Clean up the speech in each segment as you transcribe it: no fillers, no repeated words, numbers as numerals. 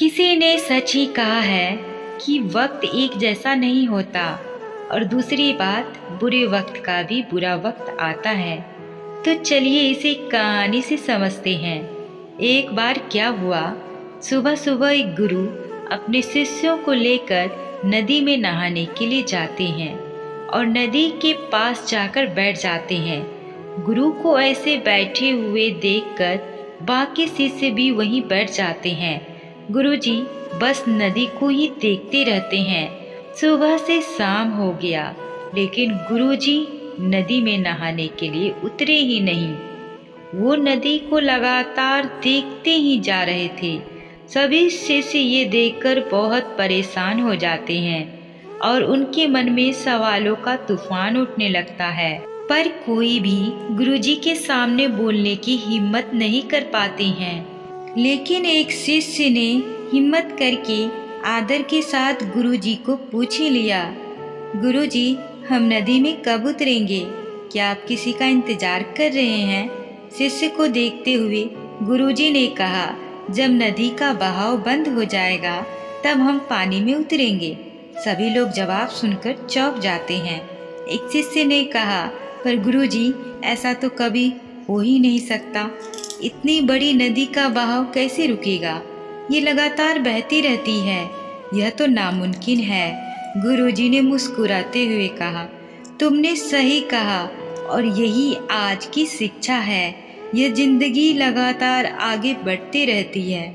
किसी ने सच ही कहा है कि वक्त एक जैसा नहीं होता और दूसरी बात बुरे वक्त का भी बुरा वक्त आता है। तो चलिए इसे कहानी से समझते हैं। एक बार क्या हुआ, सुबह सुबह एक गुरु अपने शिष्यों को लेकर नदी में नहाने के लिए जाते हैं और नदी के पास जाकर बैठ जाते हैं। गुरु को ऐसे बैठे हुए देखकर बाकी शिष्य भी वहीं बैठ जाते हैं। गुरुजी बस नदी को ही देखते रहते हैं। सुबह से शाम हो गया लेकिन गुरुजी नदी में नहाने के लिए उतरे ही नहीं। वो नदी को लगातार देखते ही जा रहे थे। सभी शिष्य ये देखकर बहुत परेशान हो जाते हैं और उनके मन में सवालों का तूफान उठने लगता है, पर कोई भी गुरुजी के सामने बोलने की हिम्मत नहीं कर पाते हैं। लेकिन एक शिष्य ने हिम्मत करके आदर के साथ गुरुजी को पूछ ही लिया, गुरुजी हम नदी में कब उतरेंगे? क्या आप किसी का इंतजार कर रहे हैं? शिष्य को देखते हुए गुरुजी ने कहा, जब नदी का बहाव बंद हो जाएगा तब हम पानी में उतरेंगे। सभी लोग जवाब सुनकर चौंक जाते हैं। एक शिष्य ने कहा, पर गुरुजी ऐसा तो कभी हो ही नहीं सकता। इतनी बड़ी नदी का बहाव कैसे रुकेगा? ये लगातार बहती रहती है, यह तो नामुमकिन है। गुरुजी ने मुस्कुराते हुए कहा, तुमने सही कहा और यही आज की शिक्षा है। यह जिंदगी लगातार आगे बढ़ती रहती है,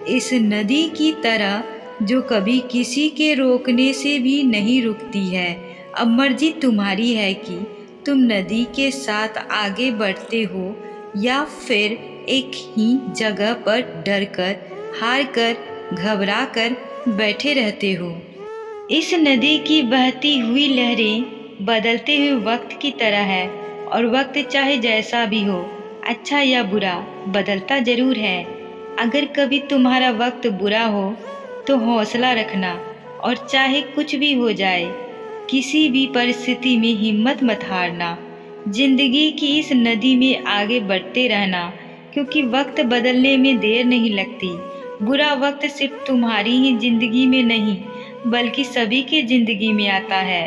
इस नदी की तरह जो कभी किसी के रोकने से भी नहीं रुकती है। अब मर्जी तुम्हारी है कि तुम नदी के साथ आगे बढ़ते हो या फिर एक ही जगह पर डरकर, हारकर, घबराकर बैठे रहते हो। इस नदी की बहती हुई लहरें बदलते हुए वक्त की तरह है और वक्त चाहे जैसा भी हो, अच्छा या बुरा, बदलता जरूर है। अगर कभी तुम्हारा वक्त बुरा हो तो हौसला रखना और चाहे कुछ भी हो जाए, किसी भी परिस्थिति में हिम्मत मत हारना। जिंदगी की इस नदी में आगे बढ़ते रहना, क्योंकि वक्त बदलने में देर नहीं लगती। बुरा वक्त सिर्फ तुम्हारी ही जिंदगी में नहीं बल्कि सभी के जिंदगी में आता है।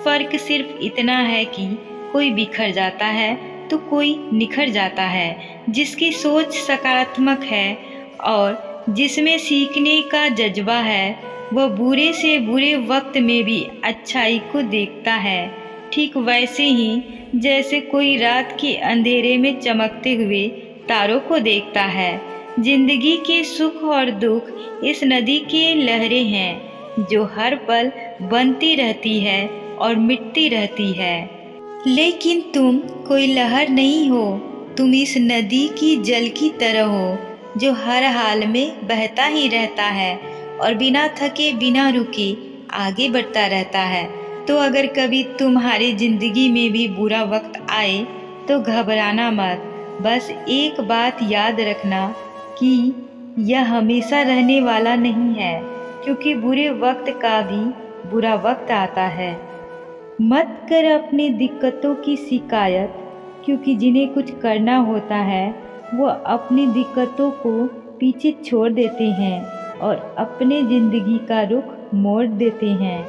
फर्क सिर्फ इतना है कि कोई बिखर जाता है तो कोई निखर जाता है। जिसकी सोच सकारात्मक है और जिसमें सीखने का जज्बा है, वह बुरे से बुरे वक्त में भी अच्छाई को देखता है। ठीक वैसे ही जैसे कोई रात के अंधेरे में चमकते हुए तारों को देखता है। जिंदगी के सुख और दुख इस नदी की लहरें हैं जो हर पल बनती रहती है और मिटती रहती है। लेकिन तुम कोई लहर नहीं हो, तुम इस नदी की जल की तरह हो जो हर हाल में बहता ही रहता है और बिना थके बिना रुके आगे बढ़ता रहता है। तो अगर कभी तुम्हारी जिंदगी में भी बुरा वक्त आए तो घबराना मत। बस एक बात याद रखना कि यह हमेशा रहने वाला नहीं है, क्योंकि बुरे वक्त का भी बुरा वक्त आता है। मत कर अपनी दिक्कतों की शिकायत, क्योंकि जिन्हें कुछ करना होता है वो अपनी दिक्कतों को पीछे छोड़ देते हैं और अपने ज़िंदगी का रुख मोड़ देते हैं।